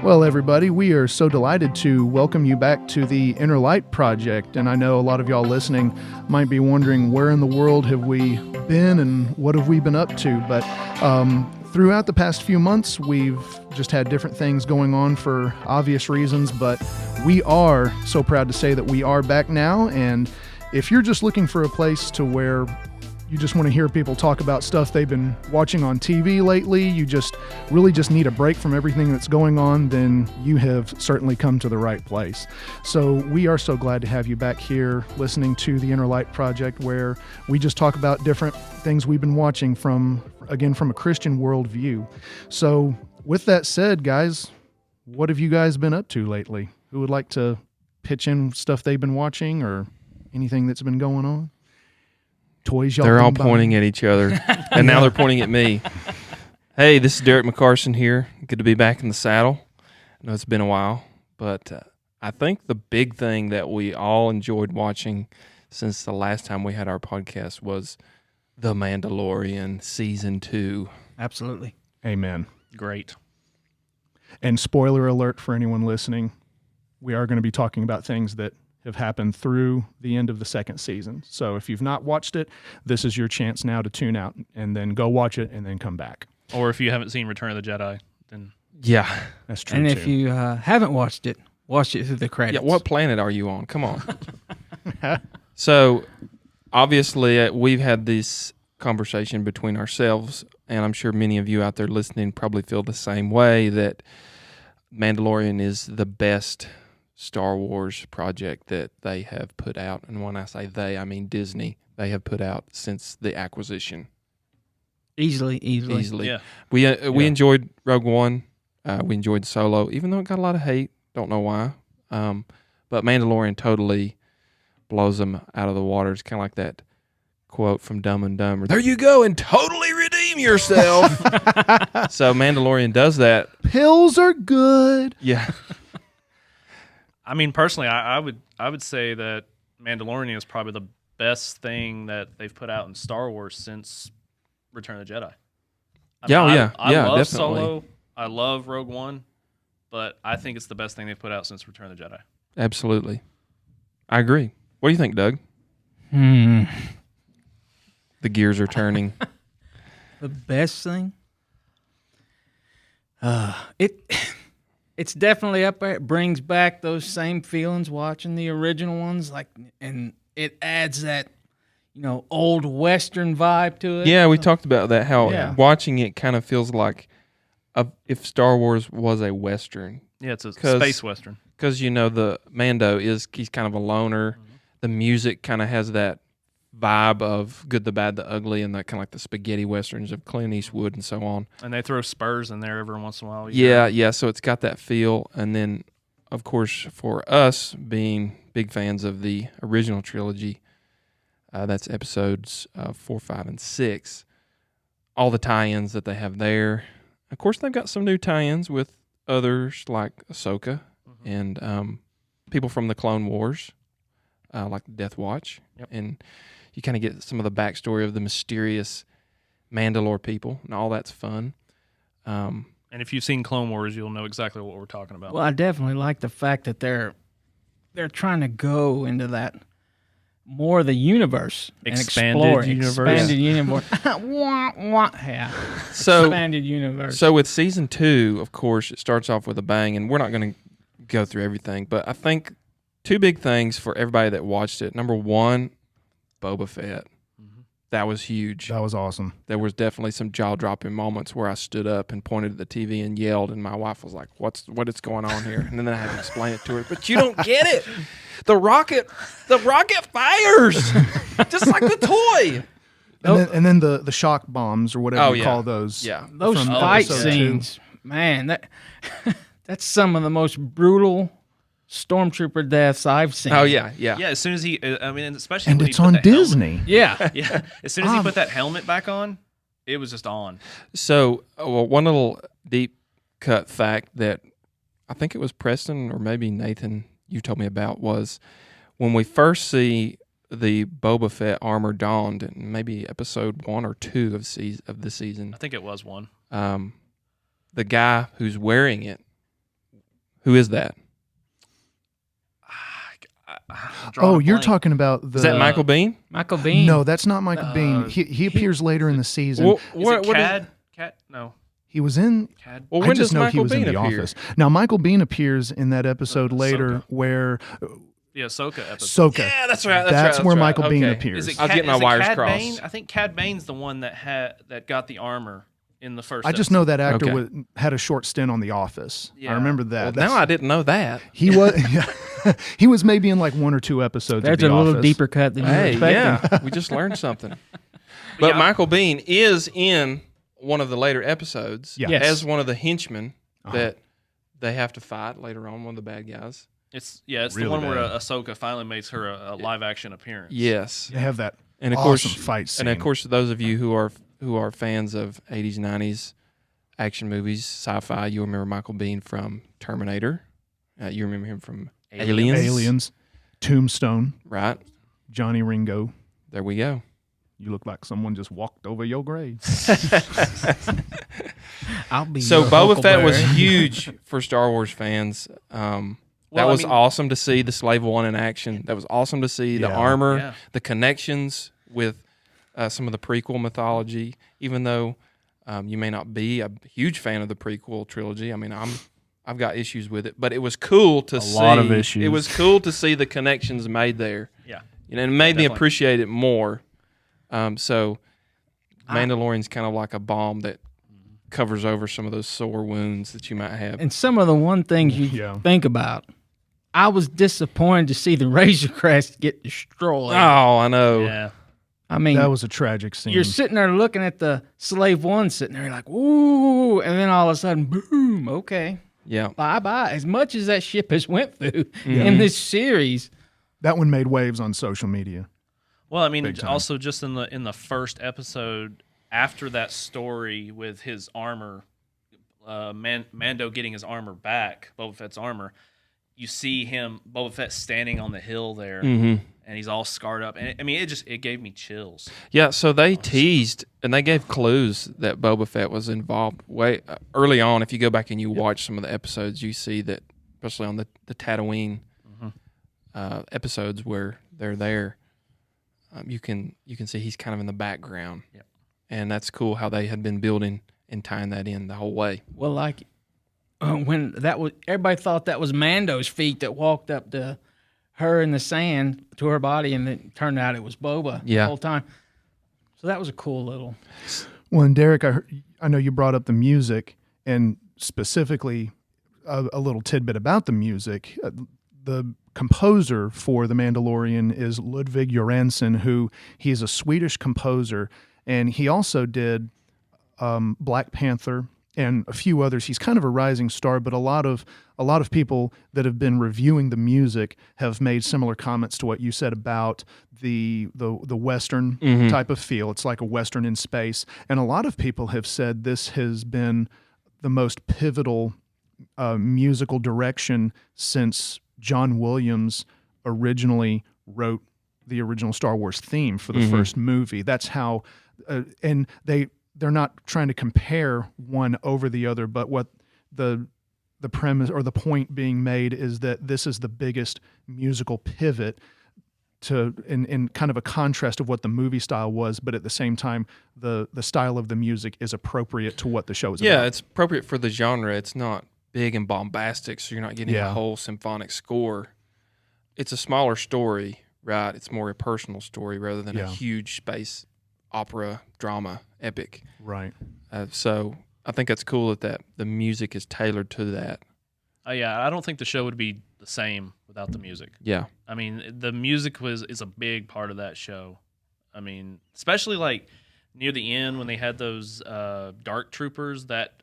Well, everybody, we are so delighted to welcome you back to the Inner Light Project. And I know a lot of y'all listening might be wondering, where in the world have we been and what have we been up to? But throughout the past few months, we've just had different things going on for obvious reasons. But we are so proud to say that we are back now. And if you're just looking for a place to where you just want to hear people talk about stuff they've been watching on TV lately, you just really just need a break from everything that's going on, then you have certainly come to the right place. So we are so glad to have you back here listening to the Inner Light Project, where we just talk about different things we've been watching from a Christian worldview. So with that said, guys, what have you guys been up to lately? Who would like to pitch in stuff they've been watching or anything that's been going on? Toys y'all. They're all pointing at each other, and now they're pointing at me. Hey, this is Derek McCarson here. Good to be back in the saddle. I know it's been a while, but I think the big thing that we all enjoyed watching since the last time we had our podcast was The Mandalorian Season 2. Absolutely. Amen. Great. And spoiler alert for anyone listening, we are going to be talking about things that have happened through the end of the second season. So if you've not watched it, this is your chance now to tune out and then go watch it and then come back. Or if you haven't seen Return of the Jedi, then Yeah. That's true. And too. if you haven't watched it, watch it through the credits. Yeah, what planet are you on? Come on. So, obviously, we've had this conversation between ourselves, and I'm sure many of you out there listening probably feel the same way, that Mandalorian is the best Star Wars project that they have put out. And when I say they, I mean Disney. They have put out since the acquisition. Easily. yeah. We enjoyed Rogue One. We enjoyed Solo, even though it got a lot of hate. Don't know why. But Mandalorian totally blows them out of the water. It's kind of like that quote from Dumb and Dumber. There you go, and totally redeem yourself. So Mandalorian does that. Pills are good. Yeah. I mean, personally, I would say that Mandalorian is probably the best thing that they've put out in Star Wars since Return of the Jedi. I love definitely. Solo. I love Rogue One, but I think it's the best thing they've put out since Return of the Jedi. Absolutely. I agree. What do you think, Doug? The The gears are turning. best thing? It's definitely up there. It brings back those same feelings watching the original ones, and it adds that, old Western vibe to it. Yeah, we talked about that, how Yeah. watching it kind of feels like if Star Wars was a Western. Yeah, it's a 'Cause- space Western. Because, the Mando he's kind of a loner. Mm-hmm. The music kind of has that vibe of Good, the Bad, the Ugly, and that kind of like the spaghetti Westerns of Clint Eastwood and so on. And they throw spurs in there every once in a while. Yeah, so it's got that feel. And then, of course, for us being big fans of the original trilogy, that's episodes 4, 5, and 6, all the tie-ins that they have there. Of course, they've got some new tie-ins with others like Ahsoka and people from the Clone Wars, like Death Watch. Yep. And you kind of get some of the backstory of the mysterious Mandalore people, and all that's fun. And if you've seen Clone Wars, you'll know exactly what we're talking about. Well, I definitely like the fact that they're trying to go into that more of the universe Expanded and explore universe. Expanded universe. Wah, wah. Yeah. So, Expanded universe. So with season 2, of course, it starts off with a bang, and we're not going to go through everything, but I think two big things for everybody that watched it. Number one, Boba Fett. That was huge. That was awesome. There was definitely some jaw-dropping moments where I stood up and pointed at the TV and yelled, and my wife was like, what is going on here? And then I had to explain it to her. But you don't get it. The rocket fires just like the toy. And then the shock bombs or whatever you call those. Yeah. Those from fight episode scenes, man, that's some of the most brutal stormtrooper deaths I've seen. Oh, yeah. Yeah, as soon as he, especially And when it's he put on that helmet- Disney. Yeah. Yeah, as soon as he put that helmet back on, it was just on. So, one little deep cut fact that I think it was Preston or maybe Nathan you told me about was when we first see the Boba Fett armor donned in maybe episode 1 or 2 of the season. I think it was one. The guy who's wearing it Who is that? I'm drawing Oh, a you're blank. talking about the. Is that Michael Bean? Michael Bean. No, that's not Michael Bean. He appears later in the season. Well, Is it Cad? Cad? No. He was in. Cad. well, I when just does know he Michael was Bean in The appear? Office. Now, Michael Bean appears in that episode later Ahsoka. where The Ahsoka episode. Soka. Yeah, that's right. That's where Michael Bean Okay. appears. Is it I was Cad, getting my is it wires Cad crossed. Bane? I think Cad Bane's the one that got the armor in the first. I just episode. know that actor Okay. had a short stint on The Office. I Yeah. remember Well, that. now I didn't know that. He was. He was maybe in like 1 or 2 episodes. That's of a The little Office. deeper cut than you were Hey, expecting. yeah, we just learned something. But yeah. Michael Bean is in one of the later episodes Yeah. Yes. as one of the henchmen Uh-huh. that they have to fight later on, one of the bad guys. It's Really the one where bad. Ahsoka finally makes her a live action appearance. Yes. They have that And of awesome course, fight scene. and of course, those of you who are fans of 80s, 90s action movies, sci-fi, you remember Michael Bean from Terminator. You remember him from Aliens. Tombstone, Right? Johnny Ringo. There we go. You look like someone just walked over your grave. I'll be So your Boba Fett was Huckleberry. huge for Star Wars fans. That Well, I was mean- awesome to see the Slave One in action. That was awesome to see the Yeah. armor, Yeah. the connections with some of the prequel mythology. Even though you may not be a huge fan of the prequel trilogy, I mean, I've got issues with it, but it was cool to see. lot of issues. It was cool to see the connections made there. Yeah. You know, and it made me Definitely. appreciate it more. So, Mandalorian's kind of like a balm that covers over some of those sore wounds that you might have. And some of the one things you Yeah. think about, I was disappointed to see the Razor Crest get destroyed. Oh, I know. Yeah. I mean, That was a tragic scene. you're sitting there looking at the Slave One sitting there like, ooh, and then all of a sudden, boom, okay, Yeah. bye-bye. As much as that ship has went through Mm-hmm. in this series, That one made waves on social media. Well, I mean, Big time. also just in the first episode, after that story with his armor, Mando getting his armor back, Boba Fett's armor, you see Boba Fett standing on the hill there, Mm-hmm. and he's all scarred up. And I mean, it gave me chills. Yeah, so they teased and they gave clues that Boba Fett was involved way early on. If you go back and you watch some of the episodes, you see that, especially on the Tatooine episodes where they're there, you can see he's kind of in the background. Yep. And that's cool how they had been building and tying that in the whole way. well, like when that was, everybody thought that was Mando's feet that walked up to her in the sand to her body, and then it turned out it was Boba Yeah. the whole time. So that was a cool little. Well, and Derek, I know you brought up the music, and specifically a little tidbit about the music. The composer for The Mandalorian is Ludwig Göransson, who he is a Swedish composer, and he also did Black Panther and a few others. He's kind of a rising star, but a lot of people that have been reviewing the music have made similar comments to what you said about the Western type of feel. It's like a Western in space, and a lot of people have said this has been the most pivotal musical direction since John Williams originally wrote the original Star Wars theme for the first movie. That's how, and they're not trying to compare one over the other, but what the premise or the point being made is that this is the biggest musical pivot to in kind of a contrast of what the movie style was, but at the same time the style of the music is appropriate to what the show is Yeah, about. it's appropriate for the genre. It's not big and bombastic, so you're not getting Yeah. a whole symphonic score. It's a smaller story, right? It's more a personal story rather than a Yeah. huge space opera, drama, epic. Right. So I think that's cool that the music is tailored to that. Yeah, I don't think the show would be the same without the music. Yeah. I mean, the music is a big part of that show. I mean, especially like near the end when they had those Dark Troopers, that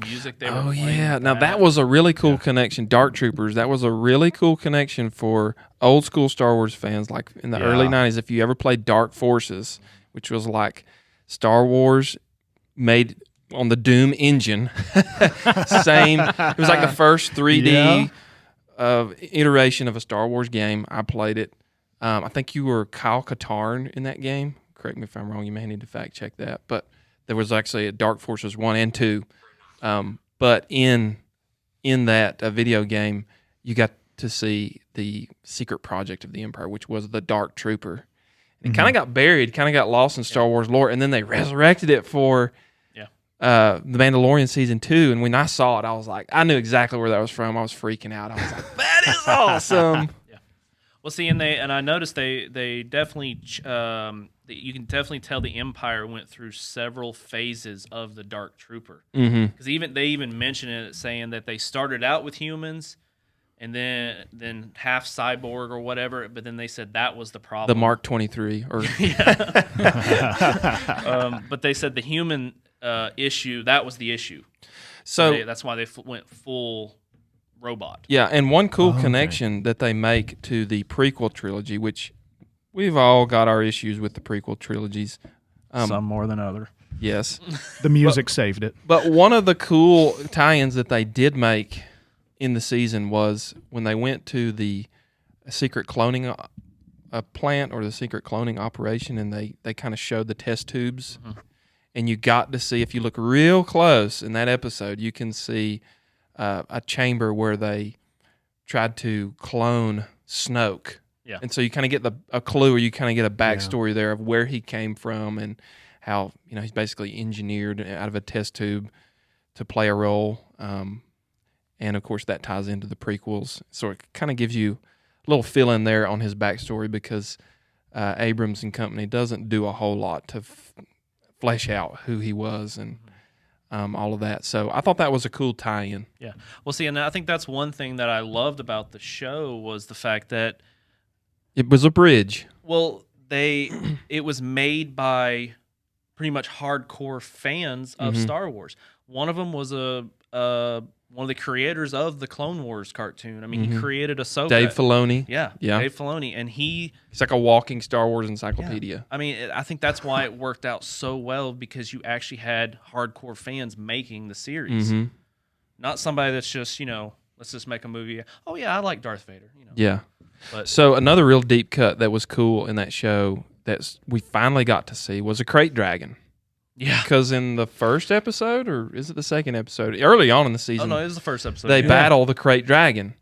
music they were Oh, playing. yeah. Now, that was a really cool connection. Dark Troopers, that was a really cool connection for old school Star Wars fans. Like in the early 90s, if you ever played Dark Forces, which was like Star Wars made on the Doom engine. Same. It was like the first 3D iteration of a Star Wars game. I played it. I think you were Kyle Katarn in that game. Correct me if I'm wrong. You may need to fact check that. But there was actually a Dark Forces 1 and 2. But in in that video game, you got to see the secret project of the Empire, which was the Dark Trooper. It kind of got buried, kind of got lost in Star Wars lore, and then they resurrected it for the Mandalorian season 2. And when I saw it, I was like, I knew exactly where that was from. I was freaking out. I was like, that is awesome. Well, see, and I noticed they definitely you can definitely tell the Empire went through several phases of the Dark Trooper, because they even mention it, saying that they started out with humans, and then half cyborg or whatever, but then they said that was the problem. The Mark 23, or but they said the human issue, that was the issue. So that's why they went full robot. Yeah, and one cool connection that they make to the prequel trilogy, which we've all got our issues with the prequel trilogies. Some more than other. Yes. The music saved it. But one of the cool tie-ins that they did make in the season was when they went to the secret cloning plant, or the secret cloning operation, and they kind of showed the test tubes. And you got to see, if you look real close in that episode, you can see a chamber where they tried to clone Snoke. Yeah. And so you kind of get a clue, or you kind of get a backstory there of where he came from, and how, he's basically engineered out of a test tube to play a role. And of course that ties into the prequels. So it kind of gives you a little fill in there on his backstory, because Abrams and company doesn't do a whole lot to flesh out who he was and all of that. So I thought that was a cool tie-in. Yeah. Well, see, and I think that's one thing that I loved about the show, was the fact that it was a bridge. Well, it was made by pretty much hardcore fans of Star Wars. One of them was one of the creators of the Clone Wars cartoon. I mean, he created Ahsoka. Dave Filoni. Yeah. Dave Filoni, and he's like a walking Star Wars encyclopedia. Yeah. I mean, I think that's why it worked out so well, because you actually had hardcore fans making the series, not somebody that's just let's just make a movie. Oh yeah, I like Darth Vader. Yeah. But so another real deep cut that was cool in that show that we finally got to see was a crate dragon. Yeah. Because in the first episode, or is it the second episode? Early on in the season. Oh, no, it was the first episode. They battle the crate dragon.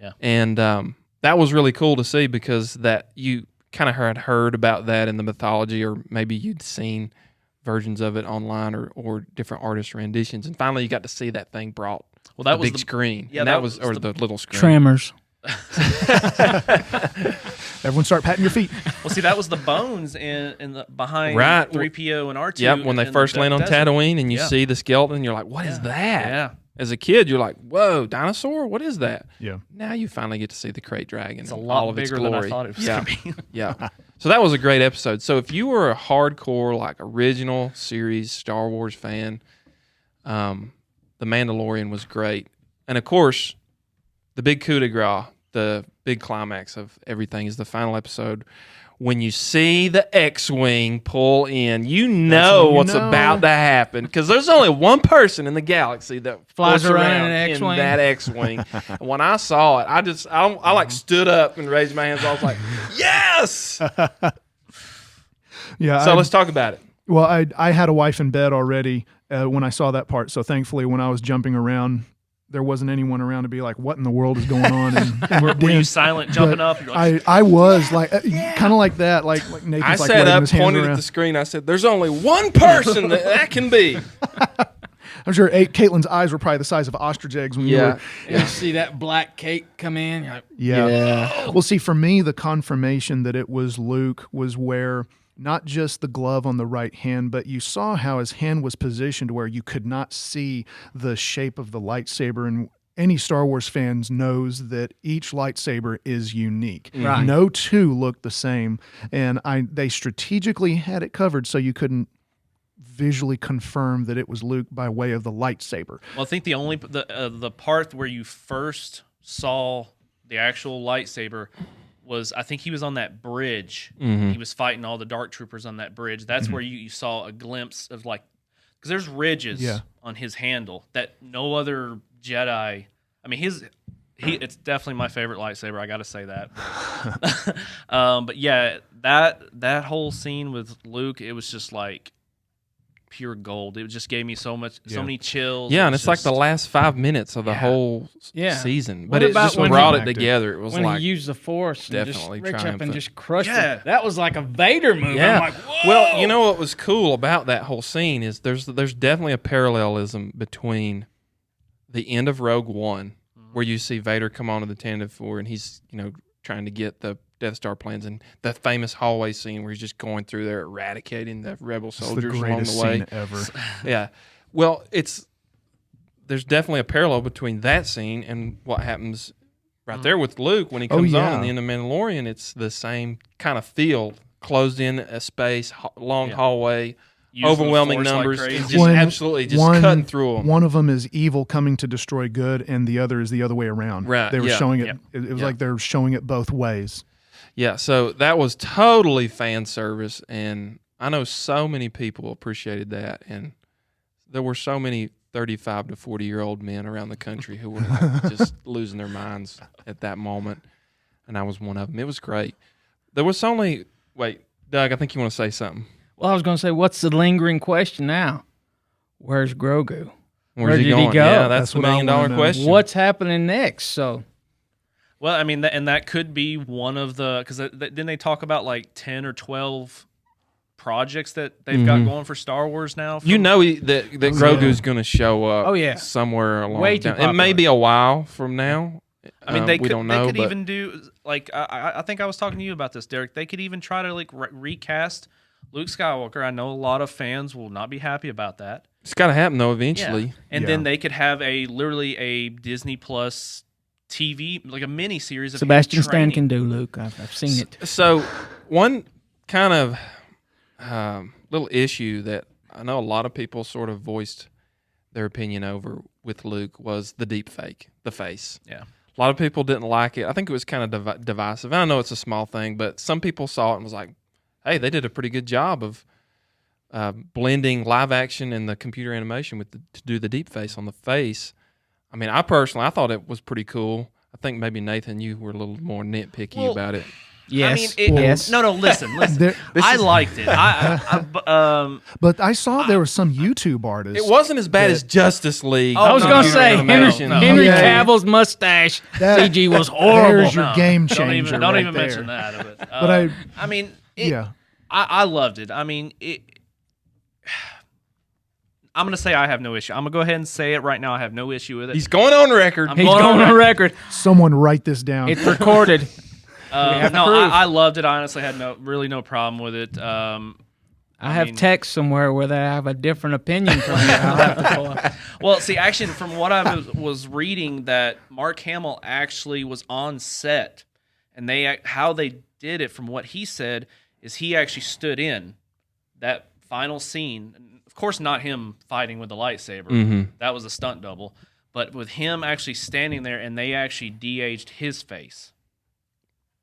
Yeah. And that was really cool to see, because that you kind of had heard about that in the mythology, or maybe you'd seen versions of it online, or different artist renditions. And finally you got to see that thing brought to the big screen. Yeah, and that was the little screen. Tremors. Everyone start patting your feet. Well, see, that was the bones behind Right. 3PO and R2. Yep, when they first land on Tatooine and you see the skeleton, you're like, what is that? Yeah. As a kid, you're like, whoa, dinosaur? What is that? Yeah. Now you finally get to see the crate dragon. It's a in lot all of its bigger than I glory. thought it was Yeah. going to be. Yeah. So that was a great episode. So if you were a hardcore, like, original series Star Wars fan, The Mandalorian was great. And of course, the big coup de grace, the big climax of everything, is the final episode. When you see the X-Wing pull in, you know what's about to happen, because there's only one person in the galaxy that Flies floats around in an X-Wing. in that X-Wing. And when I saw it, I like stood up and raised my hands. I was like, yes! Yeah. So let's talk about it. Well, I had a wife in bed already when I saw that part. So thankfully, when I was jumping around, there wasn't anyone around to be like, what in the world is going on? And Were you silent, jumping up? You're like, I was like, kind of like that. Like Nathan's I like sat waving up, his hands pointed around. at the screen. I said, there's only one person that can be. I'm sure Caitlin's eyes were probably the size of ostrich eggs when you were. You see that black cake come in. You're like, Yeah. Well, see, for me, the confirmation that it was Luke was where not just the glove on the right hand, but you saw how his hand was positioned where you could not see the shape of the lightsaber. And any Star Wars fans knows that each lightsaber is unique. Right. No two look the same. And they strategically had it covered so you couldn't visually confirm that it was Luke by way of the lightsaber. well, I think the part where you first saw the actual lightsaber was, I think he was on that bridge. He was fighting all the dark troopers on that bridge. That's where you saw a glimpse of, like, because there's ridges on his handle that no other Jedi. I mean, it's definitely my favorite lightsaber. I got to say that. But yeah, that whole scene with Luke, it was just like, pure gold. It just gave me so many chills. Yeah, and it's like the last 5 minutes of the whole season. But it just brought it together. It was when like he used the Force and definitely just reach up and triumphant. just crushed it. That was like a Vader move. Yeah. I'm like, whoa! Well, you know what was cool about that whole scene is there's definitely a parallelism between the end of Rogue One, where you see Vader come onto the Tantive 4 and he's, trying to get the Death Star plans, and the famous hallway scene where he's just going through there eradicating the rebel soldiers along the way. Scene ever. Yeah. Well, there's definitely a parallel between that scene and what happens right there with Luke when he comes on in the end of Mandalorian. It's the same kind of feel, closed in a space, long hallway, overwhelming numbers, like just absolutely cutting through them. One of them is evil coming to destroy good, and the other is the other way around. Right. They were showing it. Yep. It was like they're showing it both ways. Yeah, so that was totally fan service, and I know so many people appreciated that, and there were so many 35 to 40-year-old men around the country who were like just losing their minds at that moment, and I was one of them. It was great. There was only – wait, Doug, I think you want to say something. Well, I was going to say, what's the lingering question now? Where's Grogu? Where did he go? Yeah, that's the what I wanna million-dollar know. question. What's happening next? So, Well, I mean, and that could be one of the, because didn't they talk about like 10 or 12 projects that they've got going for Star Wars now? that Grogu's going to show up somewhere along Way too down. It may be a while from now. I mean, we don't know, they could but even do, like, I think I was talking to you about this, Derek. They could even try to, like, recast Luke Skywalker. I know a lot of fans will not be happy about that. it's got to happen, though, eventually. Yeah. And then they could have literally a Disney Plus TV, like a mini series of Sebastian him Stan training. can do, Luke. I've seen it. So one kind of little issue that I know a lot of people sort of voiced their opinion over with Luke was the deep fake, the face. Yeah. A lot of people didn't like it. I think it was kind of divisive. I know it's a small thing, but some people saw it and was like, hey, they did a pretty good job of blending live action and the computer animation to do the deep face on the face. I mean, I thought it was pretty cool. I think maybe, Nathan, you were a little more nitpicky about it. Yes. I mean, yes. No, listen. I liked it. But I saw there were some YouTube artists. It wasn't as bad as Justice League. I was going to computer say, animation. Henry Yeah. Cavill's mustache That- CG was horrible. There's your game changer. Don't right even there. mention that. But I mean, yeah. I loved it. I mean, I'm going to say I have no issue. I'm going to go ahead and say it right now. I have no issue with it. He's going on record. He's going on record. Someone write this down. It's recorded. No, I loved it. I honestly had no problem with it. I have text somewhere where they have a different opinion from you. I'll have to pull up. Well, see, actually, from what I was reading, that Mark Hamill actually was on set, and how they did it, from what he said, is he actually stood in that final scene. Of course, not him fighting with the lightsaber. Mm-hmm. That was a stunt double. But with him actually standing there, and they actually de-aged his face.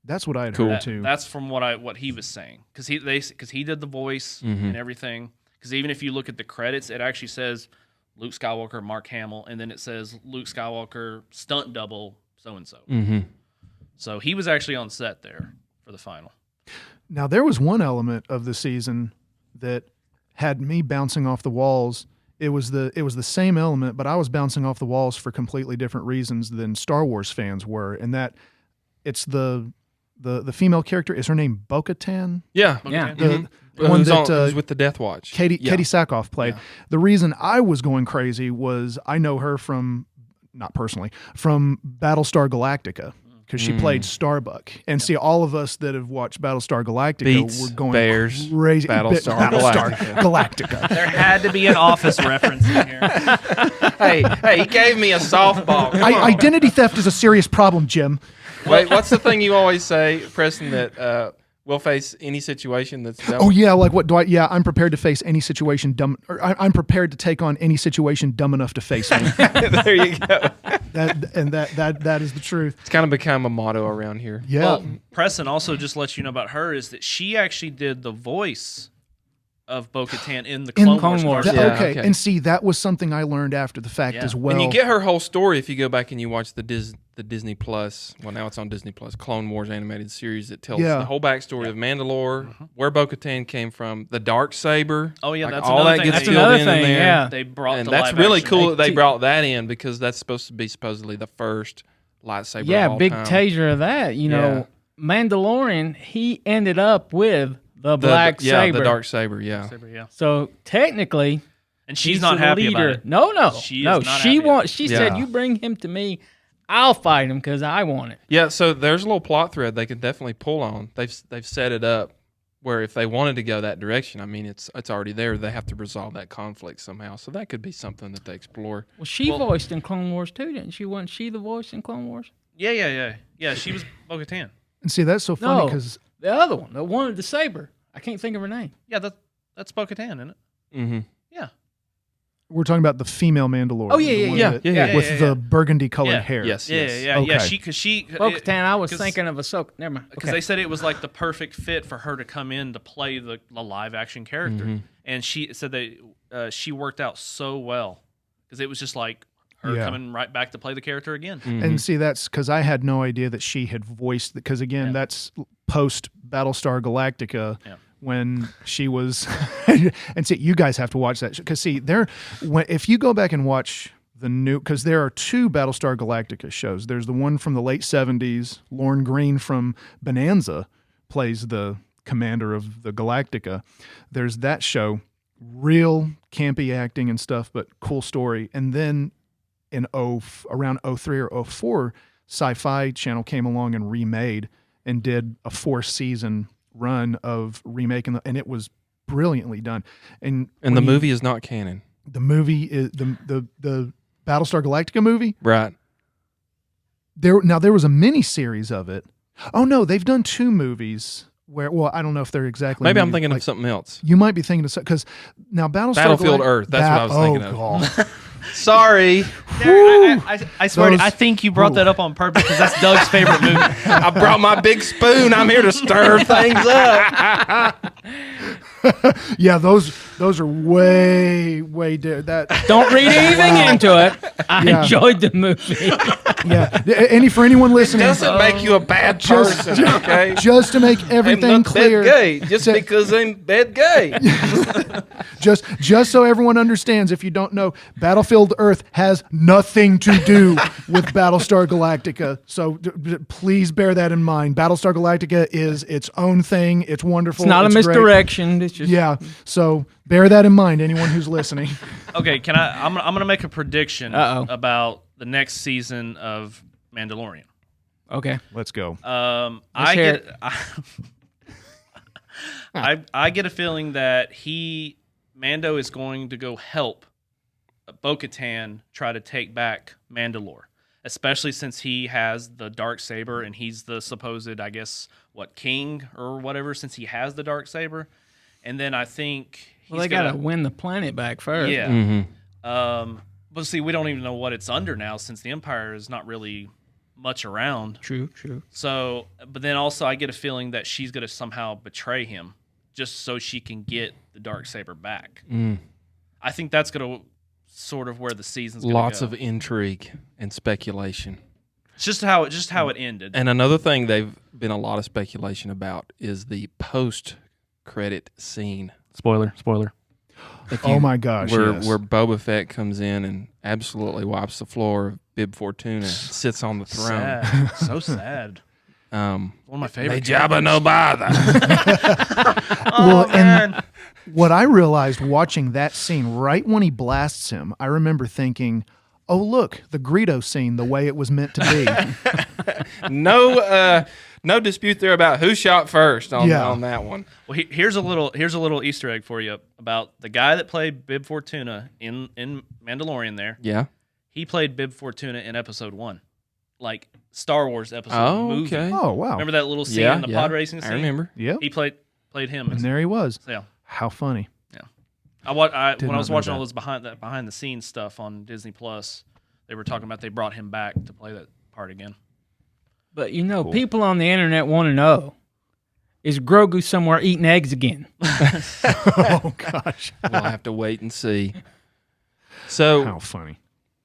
That's what I had Cool. heard too. That's from what he was saying, because he did the voice and everything. Because even if you look at the credits, it actually says Luke Skywalker, Mark Hamill, and then it says Luke Skywalker stunt double so and so. Mm-hmm. So he was actually on set there for the final. Now there was one element of the season that had me bouncing off the walls. It was the same element, but I was bouncing off the walls for completely different reasons than Star Wars fans were, and that it's the female character. Is her name Bo-Katan? Yeah. Yeah. The one Who's that who's with the Death Watch. Katie Yeah. Sackhoff played. Yeah. The reason I was going crazy was I know her from, not personally, from Battlestar Galactica, because she played Starbuck. And see, all of us that have watched Battlestar Galactica Beats, were going Bears, crazy. Battlestar Galactica. There had to be an Office reference in here. hey, he gave me a softball. Come on. Identity theft is a serious problem, Jim. Wait, what's the thing you always say, Preston, that we'll face any situation that's dumb? Oh yeah, like what do I? Yeah, I'm prepared to face any situation dumb. Or I'm prepared to take on any situation dumb enough to face me. There you go. That is the truth. It's kind of become a motto around here. Yeah. Well, Preston also just let you know about her is that she actually did the voice of Bo-Katan in the In Clone Wars. Wars. Yeah, okay. okay. And see, that was something I learned after the fact Yeah. as well. And you get her whole story if you go back and you watch the Disney Plus. Well, now it's on Disney Plus. Clone Wars animated series that tells the whole backstory of Mandalore, where Bo-Katan came from, the dark saber. Oh yeah, like, that's all another that thing. gets That's filled another in thing, there. yeah. They brought And the that's live really action. cool that they brought that in because that's supposed to be supposedly the first lightsaber. Yeah, of all big time. taser of that. You know, Mandalorian, he ended up with the black saber. the dark saber. Yeah. Yeah. So technically, And she's he's not the happy leader. about it. No, She is no. not She happy wants. She said, Yeah. "You bring him to me, I'll fight him because I want it." Yeah, so there's a little plot thread they could definitely pull on. They've set it up where if they wanted to go that direction, I mean, it's already there. They have to resolve that conflict somehow. So that could be something that they explore. Well, she voiced in Clone Wars too, didn't she? Wasn't she the voice in Clone Wars? Yeah, she was Bo-Katan. And see, that's so funny No, because the other one, the one with the saber. I can't think of her name. Yeah, that's Bo-Katan, isn't it? Mm-hmm. Yeah. we're talking about the female Mandalorian. Oh, yeah, the yeah, one yeah. that- Yeah, With yeah, the yeah. burgundy colored Yeah. hair. Yes, Yeah, yes. yeah. Okay. She Bo-Katan, I was 'cause- thinking of Ahsoka. Never mind. because Okay. they said it was like the perfect fit for her to come in to play the live action character, Mm-hmm. and she said that she worked out so well because it was just like her Yeah. coming right back to play the character again. Mm-hmm. And see, that's because I had no idea that she had voiced, because again, that's post Battlestar Galactica. Yeah. When she was, and see, you guys have to watch that because see, if you go back and watch the new, because there are two Battlestar Galactica shows. There's the one from the late '70s. Lorne Greene from Bonanza plays the commander of the Galactica. There's that show, real campy acting and stuff, but cool story. And then in around 03 or 04, Sci-Fi Channel came along and remade and did a 4-season run of remaking, and it was brilliantly done. And the movie is not canon. the movie is the Battlestar Galactica movie. Right. There was a mini series of it. Oh no, they've done 2 movies where, well, I don't know if they're exactly. Maybe I'm mini- thinking like, of something else. You might be thinking of because now Battlefield Earth, that's what I was thinking of. God. Sorry. I swear, Those- I think you brought that up on purpose because that's Doug's favorite movie. I brought my big spoon. I'm here to stir things up. Yeah, those are way that. Don't read anything into it. I Yeah. enjoyed the movie. Yeah, for anyone listening, Doesn't make you a bad person, okay? just to make everything clear, gay just So- because I'm bad gay. just so everyone understands, if you don't know, Battlefield Earth has nothing to do with Battlestar Galactica. So please bear that in mind. Battlestar Galactica is its own thing. It's wonderful. It's not a great. misdirection. It's just Yeah. So bear that in mind, anyone who's listening. Okay, I'm gonna make a prediction Uh-oh. about the next season of Mandalorian. okay. Let's go. I hear get I get a feeling that Mando is going to go help Bo-Katan try to take back Mandalore, especially since he has the dark saber and he's the supposed, I guess, king or whatever, since he has the dark saber. And then I think Well, they got to win the planet back first. yeah. Mm-hmm. But see, we don't even know what it's under now since the Empire is not really much around. True. So, but then also I get a feeling that she's going to somehow betray him just so she can get the Darksaber back. I think that's going to sort of where the season's going to go. Lots of intrigue and speculation. It's just how it ended. And another thing they've been a lot of speculation about is the post-credit scene. Spoiler. Oh my gosh! Where yes. where Boba Fett comes in and absolutely wipes the floor of Bib Fortuna, and sits on the throne. Sad. So sad. One of my favorite. They Jabba no bother. Well, and what I realized watching that scene, right when he blasts him, I remember thinking, "Oh, look, the Greedo scene, the way it was meant to be." No dispute there about who shot first on that one. Well, here's a little Easter egg for you about the guy that played Bib Fortuna in Mandalorian. There, Yeah. he played Bib Fortuna in Episode 1, like Star Wars Episode movie. Okay. Oh, wow. Remember that little scene, Yeah, the yeah. pod racing scene? I remember. Yep. He played him. And there he was. Yeah. How funny. When I Did was not know watching all that. those behind the scenes stuff on Disney Plus, they were talking about they brought him back to play that part again. But people on the internet want to know, is Grogu somewhere eating eggs again? Oh gosh, We'll have to wait and see. So how funny.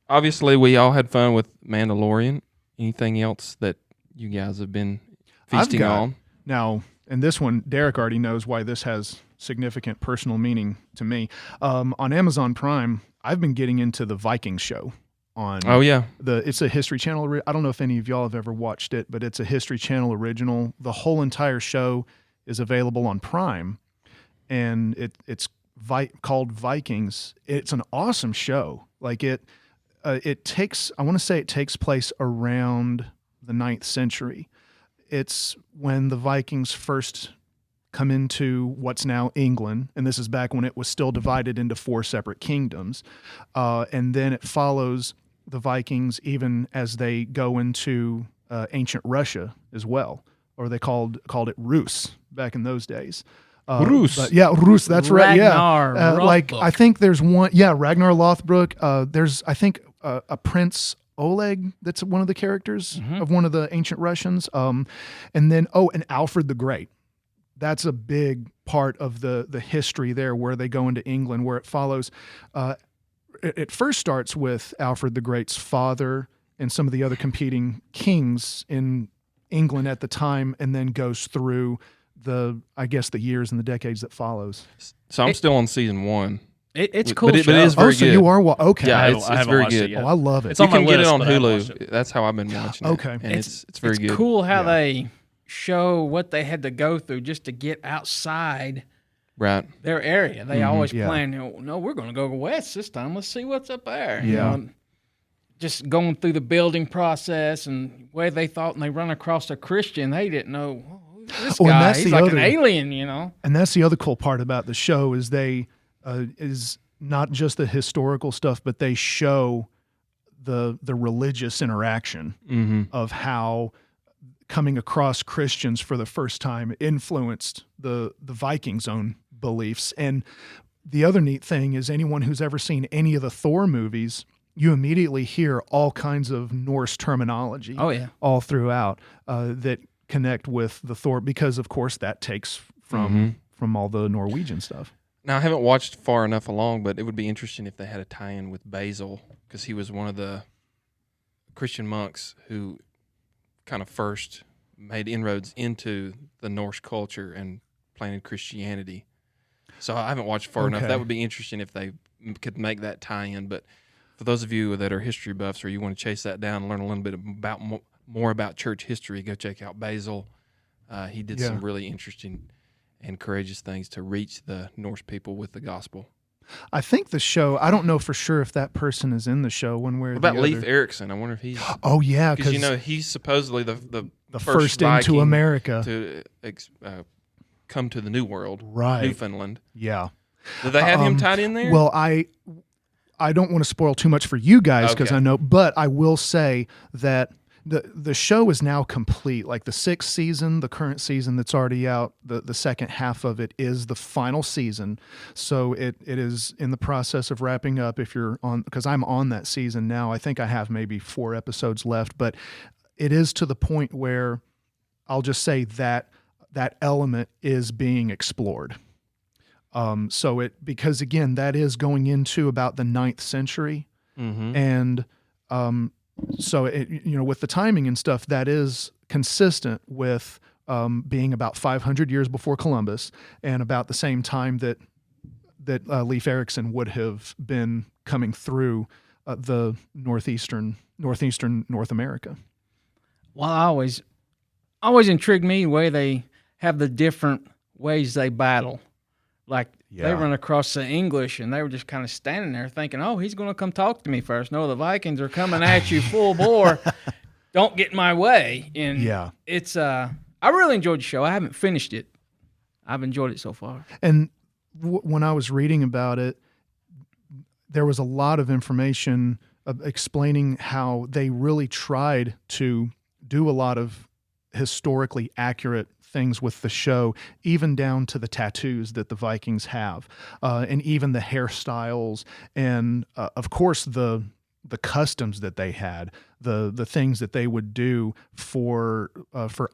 obviously, we all had fun with Mandalorian. Anything else that you guys have been feasting on? Now, and this one, Derek already knows why this has significant personal meaning to me. On Amazon Prime, I've been getting into the Vikings show. Oh yeah, It's a History Channel. I don't know if any of y'all have ever watched it, but it's a History Channel original. The whole entire show is available on Prime, and it's called Vikings. It's an awesome show. Like it takes, I want to say it takes place around the 9th century. It's when the Vikings first come into what's now England, and this is back when it was still divided into 4 separate kingdoms. And then it follows the Vikings even as they go into ancient Russia as well, or they called it Rus back in those days. Rus. But yeah, Rus. That's right. Ragnar Yeah, like Lothbrok. I think there's one. Yeah, Ragnar Lothbrok. There's I think a Prince Oleg. That's one of the characters of one of the ancient Russians. And then and Alfred the Great. That's a big part of the history there, where they go into England, where it follows. It first starts with Alfred the Great's father and some of the other competing kings in England at the time, and then goes through the years and the decades that follows. so I'm still on season 1. It's But cool. it show. is very so good. you are okay. Yeah, I it's haven't very watched it good. yet. Oh, I love it. It's on You can my get it list, on but I haven't watched Hulu. it. That's how I've been watching it. Okay. And it's very it's good. cool how Yeah. they show what they had to go through just to get outside Right. their area. They always yeah. plan, no, we're going to go west this time. Let's see what's up there. Yeah. Just going through the building process and where they thought, and they run across a Christian, they didn't know, who's this Oh, and guy? that's He's the like other- an alien. And that's the other cool part about the show is they is not just the historical stuff, but they show the religious interaction of how coming across Christians for the first time influenced the Vikings' own beliefs. And the other neat thing is anyone who's ever seen any of the Thor movies, you immediately hear all kinds of Norse terminology Oh, yeah. all throughout that connect with the Thor, because of course that takes from all the Norwegian stuff. Now, I haven't watched far enough along, but it would be interesting if they had a tie-in with Basil, because he was one of the Christian monks who kind of first made inroads into the Norse culture and planted Christianity. So I haven't watched far enough. Okay. That would be interesting if they could make that tie-in. But for those of you that are history buffs or you want to chase that down and learn a little bit about more about church history, go check out Basil. He did some really interesting and courageous things to reach the Norse people with the gospel. I think the show, I don't know for sure if that person is in the show one way or What the about other. Leif Erikson? I wonder if he's Oh yeah, because because he's supposedly the first Viking into America. to come to the New World, Right. Newfoundland. Yeah. Did they have him tied in there? Well, I don't want to spoil too much for you guys because Okay. I know, but I will say that the show is now complete. Like the 6th season, the current season that's already out, the second half of it is the final season. So it is in the process of wrapping up. If you're on, because I'm on that season now, I think I have maybe 4 episodes left, but it is to the point where I'll just say that element is being explored. So because again, that is going into about the 9th century. And so with the timing and stuff, that is consistent with being about 500 years before Columbus and about the same time that Leif Erikson would have been coming through the northeastern North America. Well, always intrigued me the way they have the different ways they battle. Like they Yeah. run across the English and they were just kind of standing there thinking, oh, he's going to come talk to me first. No, the Vikings are coming at you full bore. Don't get in my way. And Yeah. it's I really enjoyed the show. I haven't finished it. I've enjoyed it so far. And when I was reading about it, there was a lot of information explaining how they really tried to do a lot of historically accurate things with the show, even down to the tattoos that the Vikings have, and even the hairstyles, and of course the customs that they had, the things that they would do for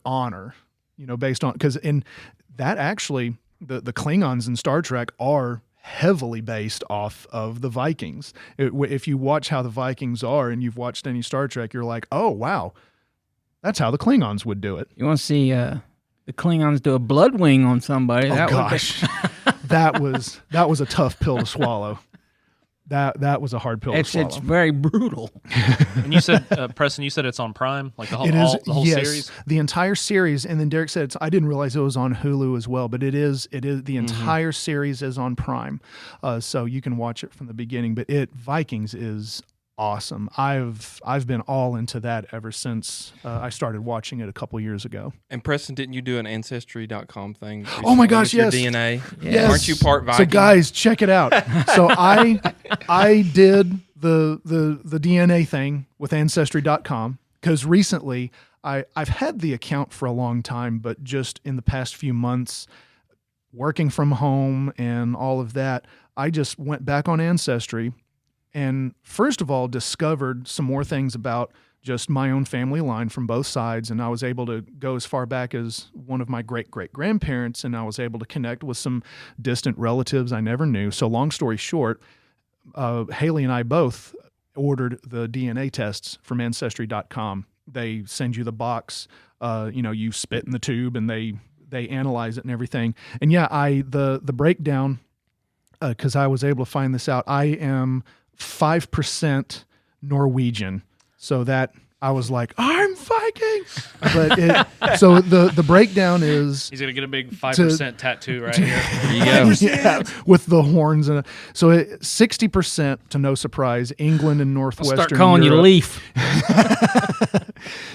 honor. based on, because in that actually the Klingons in Star Trek are heavily based off of the Vikings. If you watch how the Vikings are and you've watched any Star Trek, you're like, oh wow, that's how the Klingons would do it. You want to see the Klingons do a blood wing on somebody? Oh That would be- gosh, that was a tough pill to swallow. That was a hard pill to swallow. It's very brutal. And you said, Preston, you said it's on Prime, like the whole, It is, the whole yes, series. the entire series. And then Derek said, I didn't realize it was on Hulu as well, but it is the entire series is on Prime, so you can watch it from the beginning. But Vikings is awesome. I've been all into that ever since I started watching it a couple years ago. And Preston, didn't you do an Ancestry.com thing? Oh my gosh, with your yes. DNA. Yes. Aren't you part Viking? So guys, check it out. So I did the DNA thing with Ancestry.com because recently I've had the account for a long time, but just in the past few months, working from home and all of that, I just went back on Ancestry and first of all discovered some more things about just my own family line from both sides. And I was able to go as far back as one of my great-great-grandparents, and I was able to connect with some distant relatives I never knew. So long story short, Haley and I both ordered the DNA tests from Ancestry.com. They send you the box, you spit in the tube and they analyze it and everything. And yeah, the breakdown, because I was able to find this out, I am 5% Norwegian. So that I was like, I'm Viking. But so the breakdown is He's gonna get a big 5% tattoo right here. There you go. yeah, with the horns and so 60%, to no surprise, England and I'll Northwestern start calling Europe. you Leaf.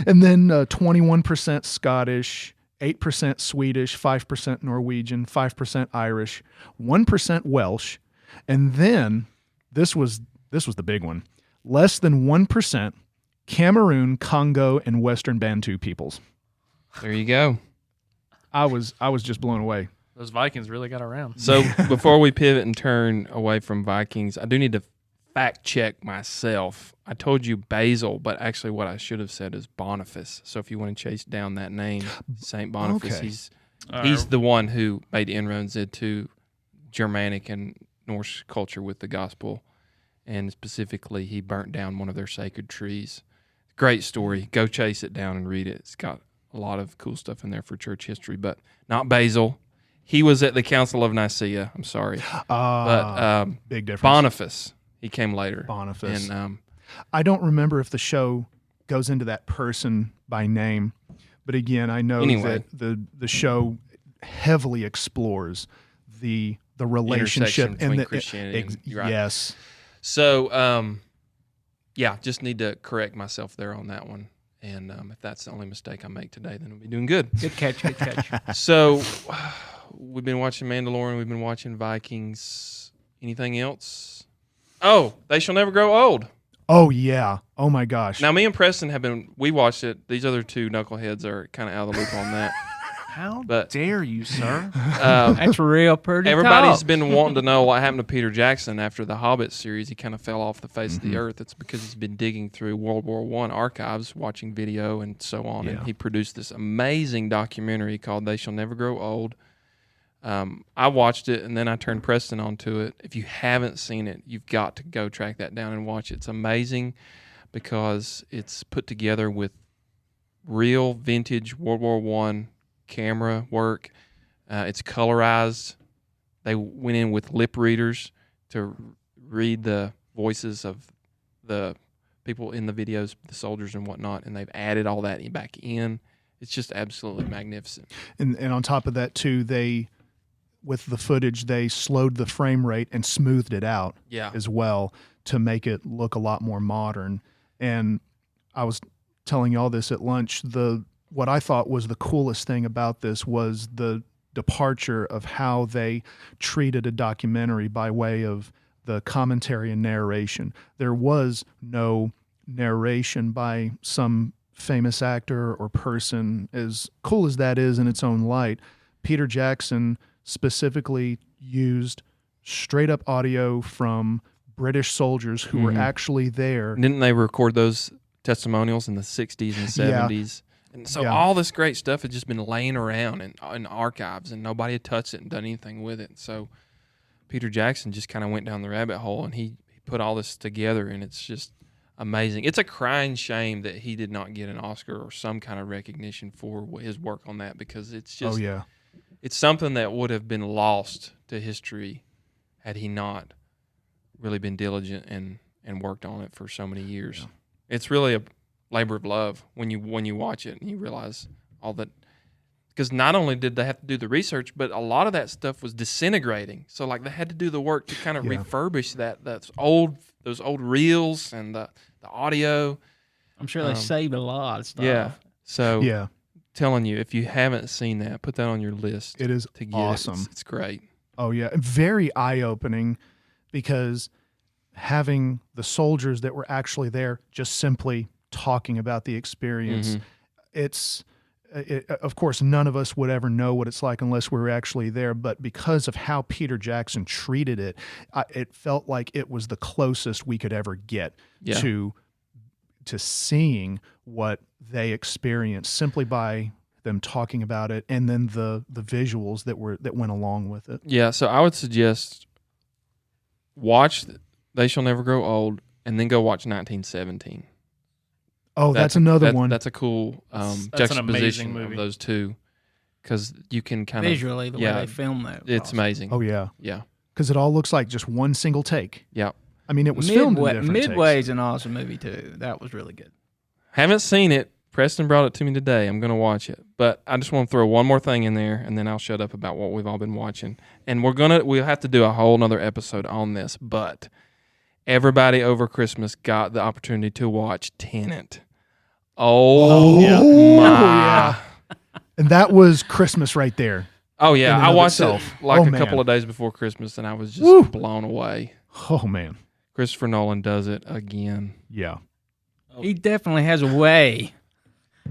And then 21% Scottish, 8% Swedish, 5% Norwegian, 5% Irish, 1% Welsh, and then this was the big one. Less than 1% Cameroon, Congo, and Western Bantu peoples. There you go. I was just blown away. Those Vikings really got around. So before we pivot and turn away from Vikings, I do need to fact check myself. I told you Basil, but actually what I should have said is Boniface. So if you want to chase down that name, Saint Boniface, Okay. he's the one who made inroads into Germanic and Norse culture with the gospel, and specifically he burnt down one of their sacred trees. Great story. Go chase it down and read it. It's got a lot of cool stuff in there for church history, but not Basil. He was at the Council of Nicaea. I'm sorry. But big difference. Boniface, he came later. Boniface. And I don't remember if the show goes into that person by name, but again, I know Anyway. that the show heavily explores the relationship intersection between and Christianity and- you're right. yes. So, yeah, just need to correct myself there on that one. And if that's the only mistake I make today, then we'll be doing good. Good catch, good catch. So, we've been watching Mandalorian. We've been watching Vikings. Anything else? Oh, They Shall Never Grow Old. Oh yeah. Oh my gosh. Now, me and Preston we watched it. These other two knuckleheads are kind of out of the loop on that. How But- dare you, sir? That's real pretty Everybody's talk. been wanting to know what happened to Peter Jackson after the Hobbit series. He kind of fell off the face of the earth. It's because he's been digging through World War I archives, watching video and so on. Yeah. And he produced this amazing documentary called They Shall Never Grow Old. I watched it, and then I turned Preston onto it. If you haven't seen it, you've got to go track that down and watch it. It's amazing because it's put together with real vintage World War I camera work. It's colorized. They went in with lip readers to read the voices of the people in the videos, the soldiers and whatnot, and they've added all that back in. It's just absolutely magnificent. And on top of that too, with the footage, they slowed the frame rate and smoothed it out Yeah. as well to make it look a lot more modern. And I was telling y'all this at lunch. What I thought was the coolest thing about this was the departure of how they treated a documentary by way of the commentary and narration. There was no narration by some famous actor or person. As cool as that is in its own light, Peter Jackson specifically used straight up audio from British soldiers who were actually there. Didn't they record those testimonials in the 60s and 70s? And so Yeah. all this great stuff had just been laying around in archives, and nobody had touched it and done anything with it. So Peter Jackson just kind of went down the rabbit hole, and he put all this together, and it's just amazing. It's a crying shame that he did not get an Oscar or some kind of recognition for his work on that, because it's just it's something that would have been lost to history had he not really been diligent and worked on it for so many years. Yeah. It's really a labor of love when you watch it and you realize all that, because not only did they have to do the research, but a lot of that stuff was disintegrating. So like they had to do the work to kind of refurbish those old reels and the audio. I'm sure they saved a lot of stuff. Yeah. So Yeah. telling you, if you haven't seen that, put that on your list. It is to get awesome. It's great. Oh, yeah. Very eye-opening, because having the soldiers that were actually there just simply talking about the experience, of course, none of us would ever know what it's like unless we were actually there. But because of how Peter Jackson treated it, it felt like it was the closest we could ever get to seeing what they experienced simply by them talking about it, and then the visuals that went along with it. Yeah, so I would suggest watch They Shall Never Grow Old, and then go watch 1917. Oh, that's another one. That's a cool That's an juxtaposition amazing movie. of those two, because you can kind of Visually, the way they film that. It's amazing. Oh, yeah. Yeah. Because it all looks like just one single take. Yeah. I mean, it was filmed in different Midway's takes. an awesome movie, too. That was really good. Haven't seen it. Preston brought it to me today. I'm going to watch it. But I just want to throw one more thing in there, and then I'll shut up about what we've all been watching. And we'll have to do a whole nother episode on this, but everybody over Christmas got the opportunity to watch Tenet. Oh, my. And that was Christmas right there. Oh, yeah. in and I of watched itself. it like Oh, a man. couple of days before Christmas, and I was just blown away. Oh, man. Christopher Nolan does it again. Yeah. He definitely has a way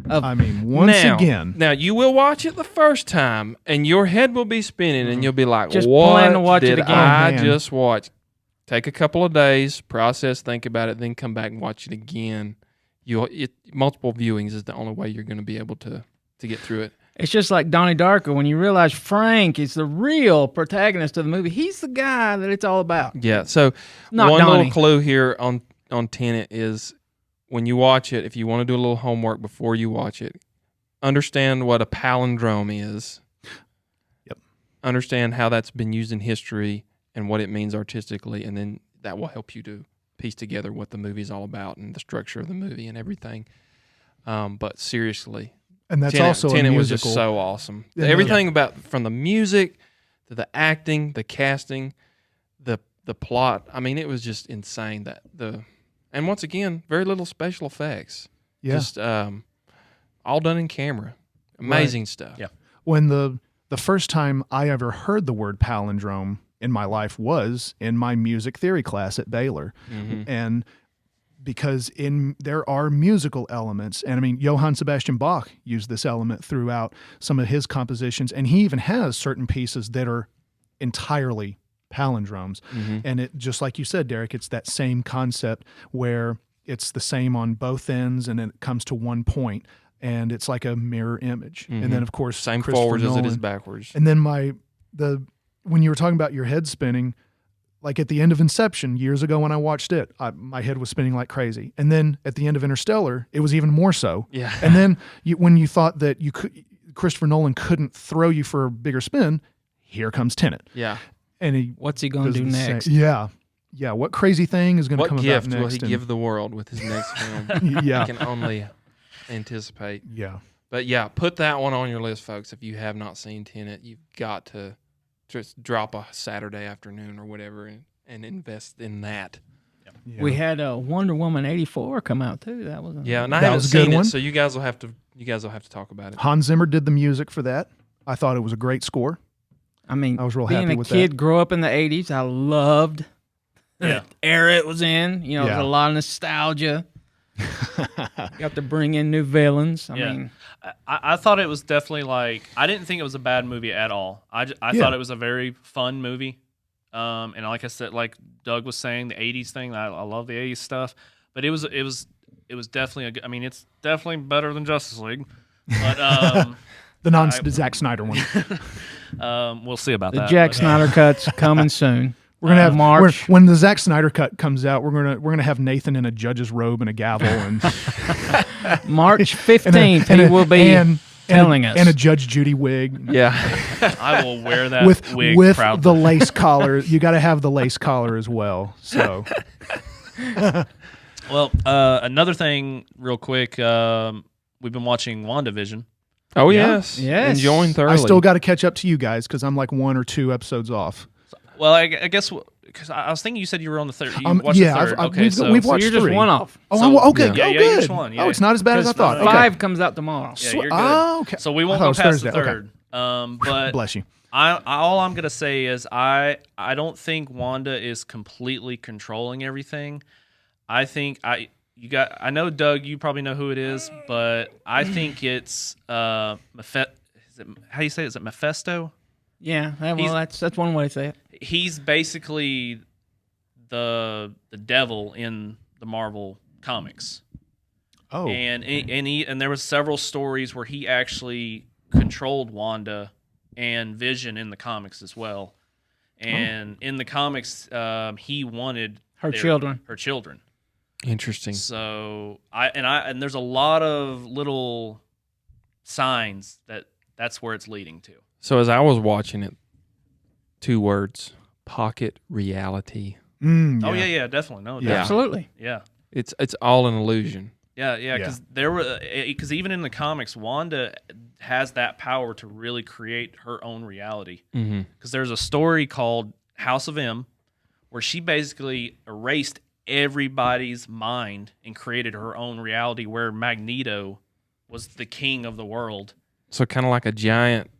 of. I mean, once again. Now, you will watch it the first time, and your head will be spinning, and you'll be like, Just what plan to watch it did again. I Oh, man. just watch? Take a couple of days, process, think about it, then come back and watch it again. Multiple viewings is the only way you're going to be able to get through it. It's just like Donnie Darko. When you realize Frank is the real protagonist of the movie, he's the guy that it's all about. Yeah, so Not one Donnie. little clue here on Tenet is when you watch it, if you want to do a little homework before you watch it, understand what a palindrome is. Yep. Understand how that's been used in history and what it means artistically, and then that will help you to piece together what the movie's all about and the structure of the movie and everything. But seriously, And that's Tenet, also a Tenet musical. was just so awesome. Yeah, Everything about, from the music to the acting, the casting, the plot. I mean, it was just insane. And once again, very little special effects. Yeah. Just all done in camera. Amazing stuff. Yeah. When the first time I ever heard the word palindrome in my life was in my music theory class at Baylor. Mhm. And because there are musical elements, and I mean, Johann Sebastian Bach used this element throughout some of his compositions, and he even has certain pieces that are entirely palindromes. Mhm. And it, just like you said, Derek, it's that same concept where it's the same on both ends, and it comes to one point, and it's like a mirror image. Mhm. And then, of course, Same Christopher forwards as it is Nolan. backwards. And then when you were talking about your head spinning, like at the end of Inception years ago when I watched it, my head was spinning like crazy. And then at the end of Interstellar, it was even more so. Yeah. And then when you thought that Christopher Nolan couldn't throw you for a bigger spin, here comes Tenet. Yeah. And What's he going to do does the same- next? Yeah. Yeah. What crazy thing is going to What come gift about will next? he give the world with his next film? Yeah. I can only anticipate. Yeah. But yeah, put that one on your list, folks. If you have not seen Tenet, you've got to just drop a Saturday afternoon or whatever and invest in that. Yeah. We had Wonder Woman 84 come out too. That was Yeah, and I That haven't was a good seen it, one. so you guys will have to talk about it. Hans Zimmer did the music for that. I thought it was a great score. I mean, I was real being happy a with kid, that. grow up in the 80s, I loved Yeah. the era it was in. You know, Yeah. there's a lot of nostalgia. Got to bring in new villains. I Yeah. mean, I thought it was definitely like, I didn't think it was a bad movie at all. I Yeah. thought it was a very fun movie. And like I said, like Doug was saying, the 80s thing, I love the 80s stuff. But it was definitely I mean, it's definitely better than Justice League. But The Zack Snyder one. we'll see about The that. Jack but, Snyder cut's coming soon. We're gonna have March. when the Zack Snyder cut comes out. We're gonna have Nathan in a judge's robe and a gavel and March 15th, he will be telling us. and a Judge Judy wig. Yeah. I will wear that wig with proudly. the lace collar. You got to have the lace collar as well. So Well, another thing, real quick. We've been watching WandaVision. Oh, Yeah. yes. Yes. Enjoying thoroughly. I still got to catch up to you guys because I'm like 1 or 2 episodes off. Well, I guess because I was thinking you said you were on the third. You watched yeah, the third. I've- okay, we've- so we've So watched you're just 3. one off. Oh, So- okay. Yeah, oh, yeah, good. each one, yeah. Oh, it's not as bad as I thought. Okay. 5 comes out tomorrow. yeah, you're good. Oh, okay. So we I won't thought it go was past the Thursday. Okay. third. But Bless you. all I'm gonna say is I don't think Wanda is completely controlling everything. I think I know Doug, you probably know who it is, but I think it's how do you say it? Is it Mephisto? Yeah, well, He's- that's one way to say it. He's basically the devil in the Marvel comics. Oh, And there was several stories where he actually controlled Wanda and Vision in the comics as well. And in the comics, he wanted Her children. Her children. Interesting. So and there's a lot of little signs that's where it's leading to. So as I was watching it, 2 words: pocket reality. Mm, Oh yeah, definitely. No, Yeah. Absolutely. yeah. It's all an illusion. Yeah, because even in the comics, Wanda has that power to really create her own reality. Mm-hmm. Because there's a story called House of M, where she basically erased everybody's mind and created her own reality, where Magneto was the king of the world. So kind of like a giant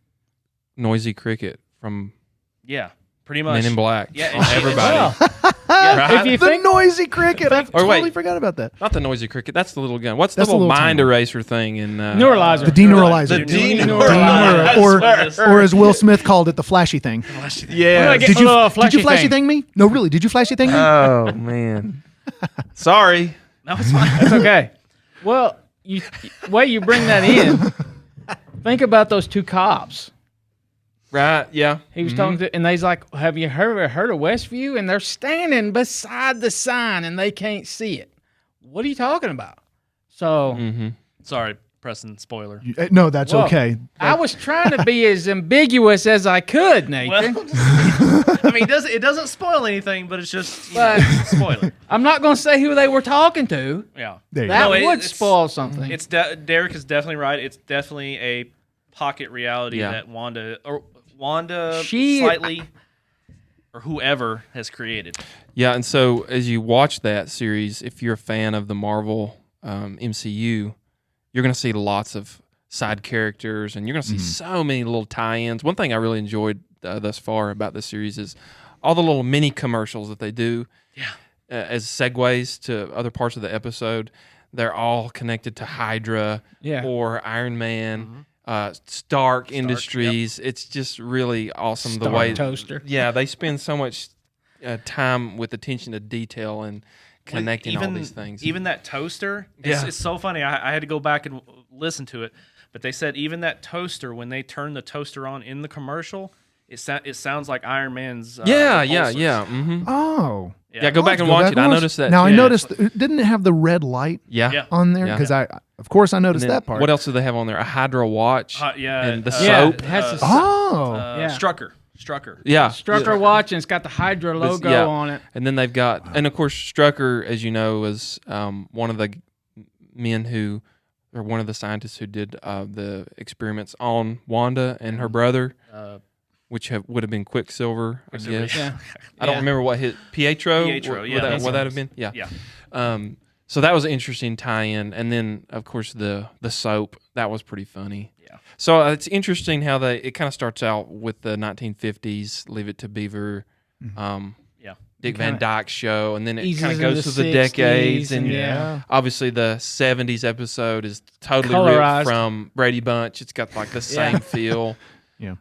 noisy cricket from Yeah, pretty much. Men in Black. Yeah, On everybody. Yeah, If you the think noisy cricket. I Or wait. totally forgot about that. Not the noisy cricket. That's the little gun. What's That's the the little little mind tiny one. eraser thing in neuralizer. The deneuralizer. The deneuralizer. Or as Will Smith called it, the flashy thing. Yeah. Did you flashy thing me? No, really. Did you flashy thing me? Oh man. Sorry. No, it's fine. It's okay. Well, way you bring that in, think about those 2 cops. Right. Yeah. He was talking to, and they's like, "Have you heard of Westview?" And they're standing beside the sign, and they can't see it. What are you talking about? So Mm-hmm. Sorry, Preston. Spoiler. No, that's Whoa. okay. I was trying to be as ambiguous as I could, Nathan. Well, I mean, it doesn't spoil anything, but it's just spoiler. I'm not going to say who they were talking to. Yeah. There you That go. No, would it's- spoil something. It's Derek is definitely right. It's definitely a pocket reality Yeah. that Wanda She- slightly or whoever has created. Yeah. And so as you watch that series, if you're a fan of the Marvel MCU, you're going to see lots of side characters, and you're going to see so many little tie-ins. One thing I really enjoyed thus far about this series is all the little mini commercials that they do. Yeah. As segues to other parts of the episode. They're all connected to Hydra Yeah. or Iron Man, Stark Industries. It's just really awesome the Star way. toaster. Yeah, they spend so much time with attention to detail and connecting all these things. Even that toaster, it's so funny. I had to go back and listen to it, but they said even that toaster, when they turn the toaster on in the commercial, it sounds like Iron Man's. yeah. pulsers. Mm-hmm. Oh. Yeah, go back and Go watch back it. and I watch. noticed that. Now, I too. noticed, didn't it have the red light Yeah. on there? Yeah. Because of course, I And noticed then that part. what else do they have on there? A Hydra watch. Yeah. And the Yeah, soap. it has a Oh. Yeah. Strucker. Yeah. Strucker watch, and it's got the Hydra logo yeah. on it. And then they've got, and of course, Strucker, as you know, was one of the men who, or one of the scientists who did the experiments on Wanda and her brother, which would have been Quicksilver, I guess. Yeah. I don't remember what his Pietro. Pietro, Would yeah, that, that's would what that it have been? Yeah. Yeah. So that was an interesting tie-in, and then of course the soap that was pretty funny. Yeah. So it's interesting how it kind of starts out with the 1950s, Leave It to Beaver, Yeah. Dick Van Dyke Show, and then it Eases kind of into goes the through the 60s, decades, and yeah. obviously the 70s episode is totally Colorized. ripped from Brady Bunch. It's got like the same feel. Yeah.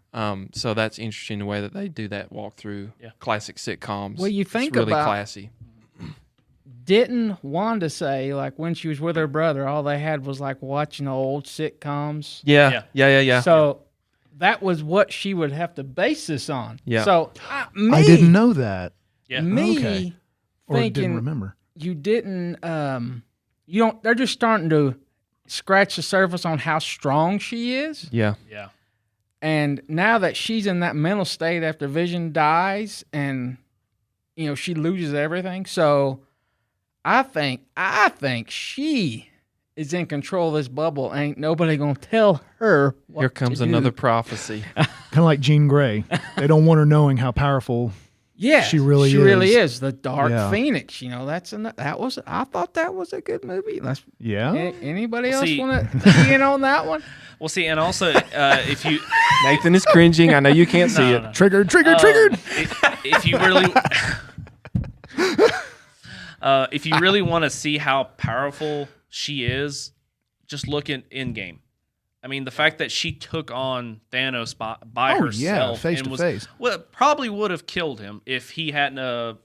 So that's interesting the way that they do that walk through Yeah. classic sitcoms. Well, you It's think really about- classy. didn't Wanda say, like, when she was with her brother, all they had was, like, watching old sitcoms? Yeah. So that was what she would have to base this on. Yeah. So I didn't know that. Yeah. Me Okay. Or didn't thinking remember. you didn't, you don't, they're just starting to scratch the surface on how strong she is. Yeah. Yeah. And now that she's in that mental state after Vision dies and, you know, she loses everything. So I think she is in control of this bubble. Ain't nobody going to tell her what Here comes to another do. prophecy. Kind of like Jean Grey. They don't want her knowing how powerful. Yeah, She really is the Dark Yeah. Phoenix. You know, I thought that was a good movie. Yeah. Anybody else See- want to key in on that one? Well, see, and also if you Nathan is cringing. I know you can't see it. Triggered. Triggered. if you really if you really want to see how powerful she is, just look at Endgame. I mean, the fact that she took on Thanos by Oh, herself yeah, face and to was face. well, it probably would have killed him if he hadn't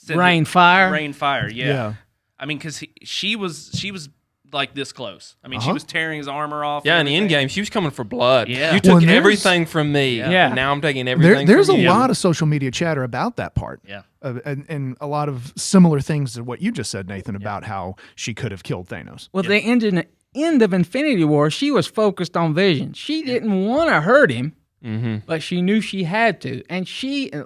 Rain fire. rain fire. Yeah. Yeah. I mean, because she was like this close. I mean, she Uh-huh. was tearing his armor off. Yeah, in and the everything. end game, she was coming for blood. Yeah. You took Well, and there's- everything from me. Yeah. And now I'm taking everything There's from a you. lot of social media chatter about that part. Yeah. And a lot of similar things to what you just said, Nathan, about how she could have killed Thanos. Well, the end of Infinity War, she was focused on Vision. She didn't want to hurt him, but she knew she had to. And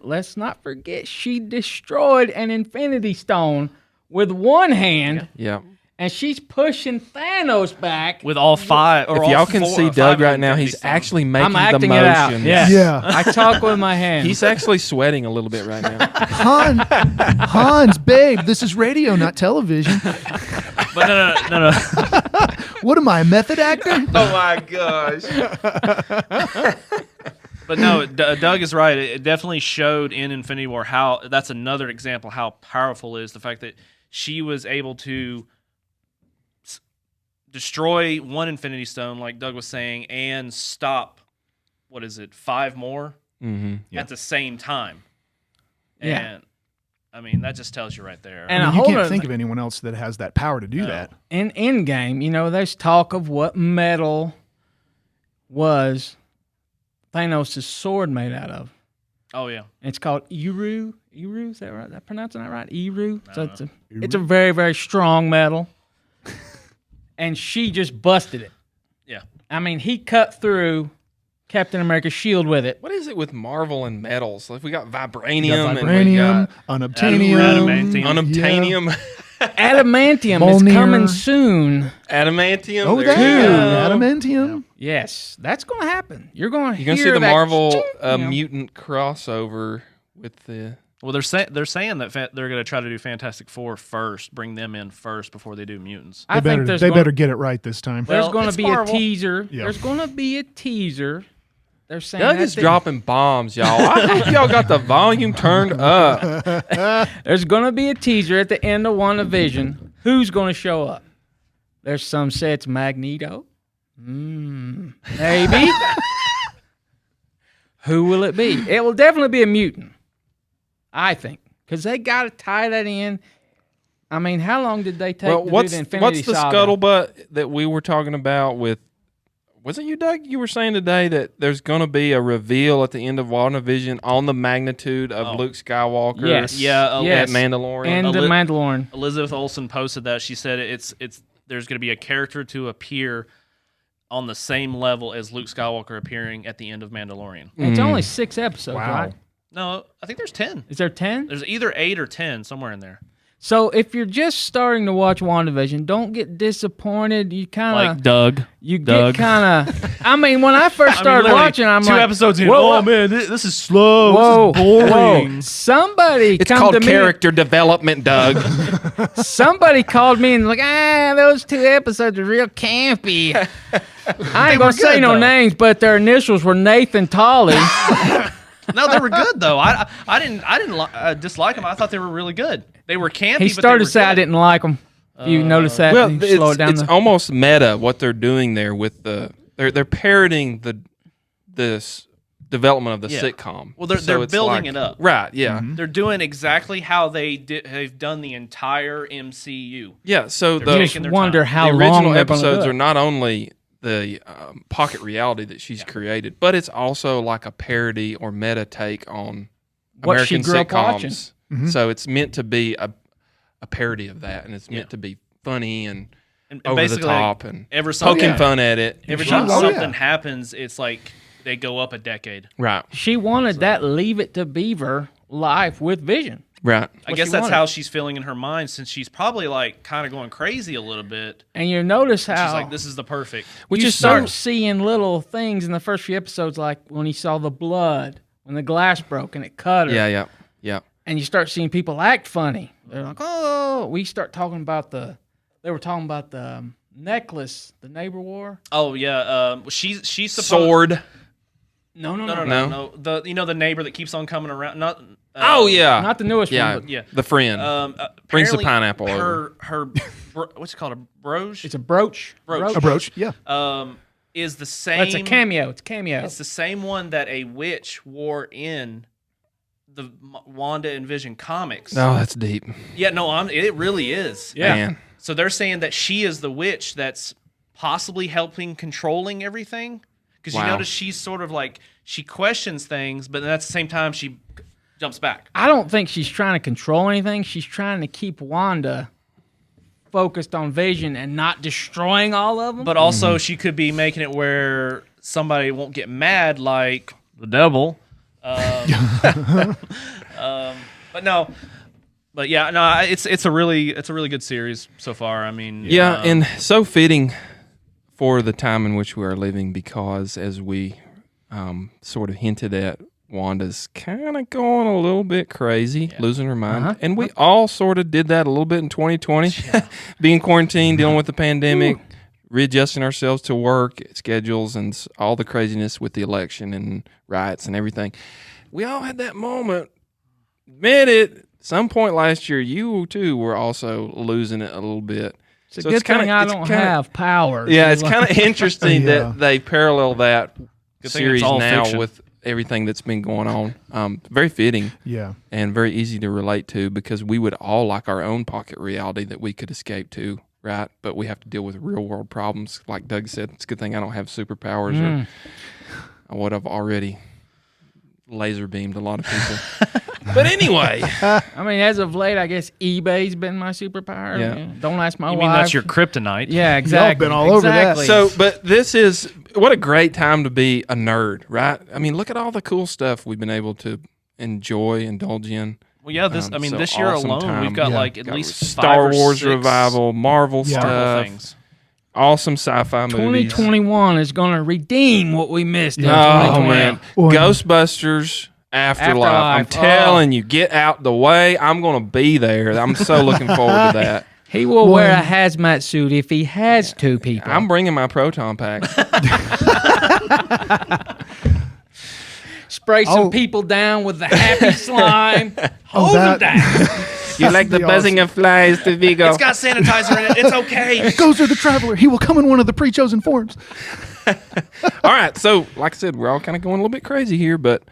let's not forget, she destroyed an Infinity Stone with one hand, Yeah. and she's pushing Thanos back. With all five, or If all y'all can four- see five Doug of right them now, can be he's stoned. actually making I'm acting the it out. motion. Yeah. Yeah. I talk with my hands. He's actually sweating a little bit right now. Hans, babe, this is radio, not television. But no. What am I, a method actor? Oh my gosh. But no, Doug is right. It definitely showed in Infinity War how that's another example how powerful is the fact that she was able to destroy one Infinity Stone, like Doug was saying, and stop, 5 more at the same time. Yeah. And I mean, that just tells you right there. And I a mean, you whole can't other think thing- of anyone else that has that power to do No. that. in Endgame, you know, there's talk of what metal was Thanos' sword made out of. Oh yeah. It's called Eru. Eru, is that right? Am I pronouncing that right? Eru. So don't it's a very, very strong metal. And she just busted it. Yeah. I mean, he cut through Captain America's shield with it. What is it with Marvel and metals? Like we got vibranium, and we Vibranium, got unobtainium, Adamantium. unobtainium, Adamantium is Mjolnir. coming soon. adamantium. Oh, there that you go. adamantium. Yes, that's going to happen. You're going to You're gonna hear see the that Marvel ching, you know. mutant crossover with the. Well, they're saying that they're going to try to do Fantastic Four first, bring them in first before they do mutants. I think They better get it right this time. There's Well, going it's to be Marvel. a teaser. Yeah. There's going to be a teaser. They're saying Doug that is thing- dropping bombs, y'all. I hope y'all got the volume turned up. There's going to be a teaser at the end of WandaVision. Who's going to show up? There's some say it's Magneto. Maybe. Who will it be? It will definitely be a mutant, I think, because they got to tie that in. I mean, how long did they take Well, to what's do the Infinity the Saga? scuttlebutt that we were talking about with? Was it you, Doug? You were saying today that there's going to be a reveal at the end of WandaVision on the magnitude of Luke Skywalker. Yes. Yeah, yes. At Mandalorian. And the Eli- Mandalorian. Elizabeth Olsen posted that. She said there's going to be a character to appear on the same level as Luke Skywalker appearing at the end of Mandalorian. It's only 6 episodes, Wow. right? No, I think there's 10. Is there 10? There's either 8 or 10 somewhere in there. So if you're just starting to watch WandaVision, don't get disappointed. You kind of Doug. get kind of. I mean, when I first started watching, I'm 2 like, episodes in. whoa, Oh man, this is slow. whoa, This is boring. whoa. Somebody It's come called to me. character development, Doug. Somebody called me and like, those 2 episodes are real campy. I ain't gonna say good, no though. names, but their initials were Nathan Tolley. No, they were good though. I didn't dislike them. I thought they were really good. They were campy. He but started they to say were I good. didn't like them. You notice that? Well, You slow it down. it's almost meta what they're doing there with the they're parroting development of the Yeah. sitcom. Well, they're So it's building like- it up. Right, yeah. They're doing exactly how they've done the entire MCU. Yeah, so They're the, You taking just their wonder time. how the long original they're gonna episodes do are it. not only the pocket reality that she's created, but it's also like a parody or meta take on What she American grew up watching. sitcoms. So it's meant to be a parody of that, and it's meant to be funny and And over the basically, top and every poking time, fun at it. every She time was- something happens, it's like they go up a decade. Right, She wanted that Leave It to Beaver life with Vision. right. I What guess she that's wanted. how she's feeling in her mind, since she's probably like kind of going crazy a little bit. And you notice how She's like, "This is the perfect." Which you is start so seeing little things in the first few episodes, like when he saw the blood, when the glass broke and it cut her. yeah. And you start seeing people act funny. They're like, oh, we start talking about they were talking about the necklace the neighbor wore. Oh yeah, she's supposed. Sword. No. No. The neighbor that keeps on coming around. Not. Oh yeah, Not the newest yeah, one, but yeah. The friend. Brings the Apparently pineapple her what's it called, a brooch? it's a brooch. Brooch. A brooch, yeah. Is the same. That's a cameo. It's a cameo. It's the same one that a witch wore in the Wanda and Vision comics. Oh, that's deep. Yeah, no, it really is. Yeah. Man. So they're saying that she is the witch that's possibly helping controlling everything. Because you Wow. notice she's sort of like, she questions things, but then at the same time she jumps back. I don't think she's trying to control anything. She's trying to keep Wanda focused on Vision and not destroying all of them. But also she could be making it where somebody won't get mad, like the devil. But no. But yeah, no, it's a really good series so far. I mean, Yeah, and so fitting for the time in which we are living, because as we sort of hinted at, Wanda's kind of going a little bit crazy, losing her mind. And we all sort of did that a little bit in 2020, being quarantined, dealing with the pandemic, readjusting ourselves to work schedules and all the craziness with the election and riots and everything. We all had that moment. Admit it. Some point last year, you too were also losing it a little bit. it's a good thing I don't have powers. Yeah, it's kind of interesting Yeah. that they parallel that Good thing series it's all now fiction. with everything that's been going on. Very fitting Yeah. and very easy to relate to, because we would all like our own pocket reality that we could escape to, right? But we have to deal with real world problems. Like Doug said, it's a good thing I don't have superpowers or I would have already laser beamed a lot of people. But anyway, I mean, as of late, I guess eBay's been my superpower. Yeah. Don't ask my you wife. mean that's your kryptonite? Yeah, exactly. been all over that. Exactly. so, but this is what a great time to be a nerd, right? I mean, look at all the cool stuff we've been able to indulge in. Well, yeah. So This year awesome alone, time. we've got Yeah. like at Got least Star 5 or Wars 6 revival, Marvel Yeah. Marvel stuff, things. awesome sci-fi movies. 2021 is going to redeem what we missed in Oh 2020. man, Well, Ghostbusters Afterlife. I'm Afterlife. telling you, get out the way. I'm gonna be there. I'm so looking forward to that. He will wear a hazmat suit if he has to, people. I'm bringing my proton pack. Spray some Oh. people down with the happy slime. Oh, Hold them that- down. You like the be buzzing of flies to Vigo? It's got sanitizer in it. It's okay. Goes to the traveler. He will come in one of the pre-chosen forms. All right, so like I said, we're all kind of going a little bit crazy here, but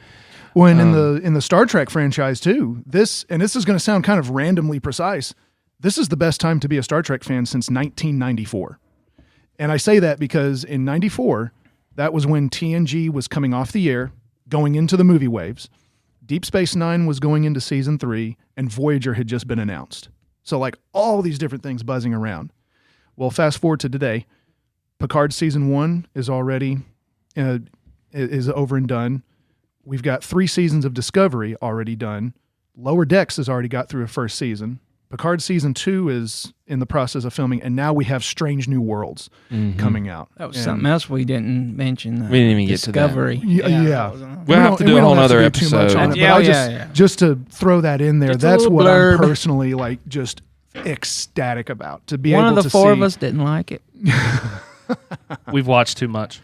When in the Star Trek franchise too, this is going to sound kind of randomly precise. This is the best time to be a Star Trek fan since 1994. And I say that because in 94, that was when TNG was coming off the air, going into the movie waves. Deep Space Nine was going into season 3, and Voyager had just been announced. So like all these different things buzzing around. Well, fast forward to today, Picard season 1 is already is over and done. We've got 3 seasons of Discovery already done. Lower Decks has already got through a first season. Picard season 2 is in the process of filming, and now we have Strange New Worlds coming out. That was And- something else we didn't mention. We didn't even get to that. Discovery. Yeah. that was We'll have to do a whole nother do episode. too much on it, Yeah, but yeah. just to throw that in there, Just a that's little what blurb. I'm personally like just ecstatic about, to be One able of to the 4 see. of us didn't like it. We've watched too much.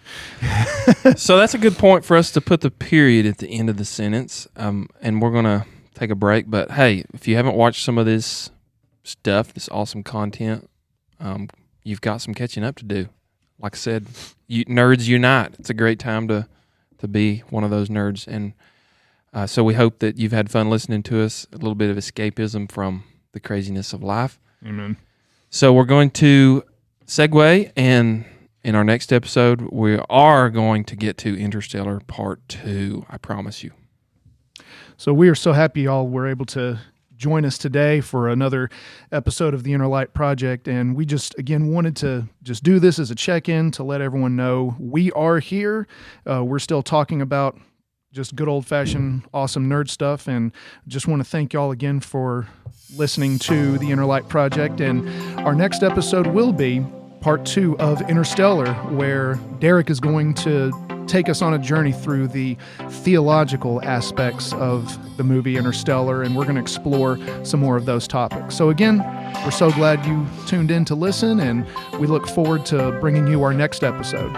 So that's a good point for us to put the period at the end of the sentence. And we're going to take a break. But hey, if you haven't watched some of this stuff, this awesome content, you've got some catching up to do. Like I said, nerds unite. It's a great time to to be one of those nerds. And so we hope that you've had fun listening to us, a little bit of escapism from the craziness of life. Amen. So we're going to segue, and in our next episode, we are going to get to Interstellar Part 2, I promise you. So we are so happy y'all were able to join us today for another episode of the Inner Light Project. And we just, again, wanted to just do this as a check-in to let everyone know we are here. We're still talking about just good old-fashioned awesome nerd stuff. And just want to thank y'all again for listening to the Inner Light Project. And our next episode will be Part 2 of Interstellar, where Derek is going to take us on a journey through the theological aspects of the movie Interstellar, and we're going to explore some more of those topics. So again, we're so glad you tuned in to listen, and we look forward to bringing you our next episode.